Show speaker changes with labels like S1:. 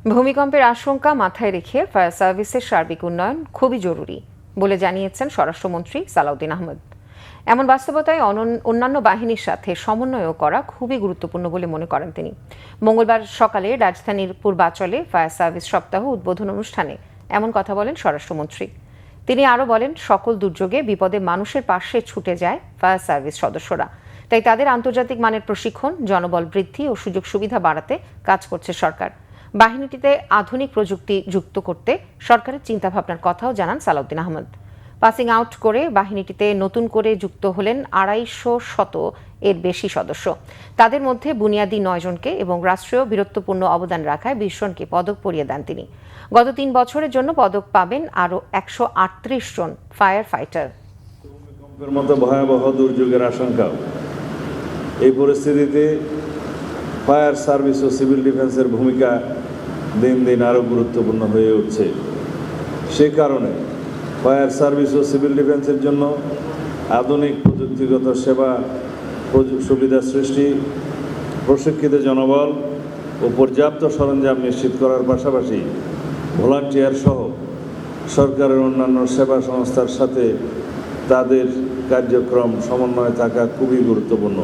S1: ভূমিকম্পের আশঙ্কা মাথায় রেখে ফায়ার সার্ভিসের সার্বিক উন্নয়ন খুবই জরুরি বলে জানিয়েছেন স্বরাষ্ট্রমন্ত্রী সালাউদ্দিন আহমেদ। এমন বাস্তবতায় অন্যান্য বাহিনীর সাথে সমন্বয় করা খুবই গুরুত্বপূর্ণ বলে মনে করেন তিনি। মঙ্গলবার সকালে রাজধানীর পূর্বাঞ্চলে ফায়ার সার্ভিস সপ্তাহ উদ্বোধন অনুষ্ঠানে এমন কথা বলেন স্বরাষ্ট্রমন্ত্রী। তিনি আরও বলেন, সকল দুর্যোগে বিপদে মানুষের পাশে ছুটে যায় ফায়ার সার্ভিস সদস্যরা। তাই তাদের আন্তর্জাতিক মানের প্রশিক্ষণ, জনবল বৃদ্ধি ও সুযোগ সুবিধা বাড়াতে কাজ করছে সরকার। বাহিনীটিতে আধুনিক প্রযুক্তি যুক্ত করতে সরকারের চিন্তাভাবনার কথাও জানান সালাউদ্দিন আহমেদ। পাসিং আউট করে বাহিনীটিতে নতুন করে যুক্ত হলেন ২৫০ এর বেশি সদস্য। তাদের মধ্যে বুনিয়াদী ৯ জনকে এবং রাষ্ট্রীয় বীরত্বপূর্ণ অবদান রাখায় ২০ জনকে পদক পরিয়ে দেন তিনি। গত ৩ বছরের জন্য পদক পাবেন আরও ১৩৮ জন ফায়ার ফাইটার।
S2: ভূমিকম্পের মতো ভয়াবহ দুর্যোগের আশঙ্কা, এই পরিস্থিতিতে ফায়ার সার্ভিস ও সিভিল ডিফেন্সের ভূমিকা দিন দিন আরও গুরুত্বপূর্ণ হয়ে উঠছে। সে কারণে ফায়ার সার্ভিস ও সিভিল ডিফেন্সের জন্য আধুনিক প্রযুক্তিগত সেবা সুবিধা সৃষ্টি, প্রশিক্ষিত জনবল ও পর্যাপ্ত সরঞ্জাম নিশ্চিত করার পাশাপাশি ভলান্টিয়ার সহ সরকারের অন্যান্য সেবা সংস্থার সাথে তাদের কার্যক্রম সমন্বয়ে থাকা খুবই গুরুত্বপূর্ণ।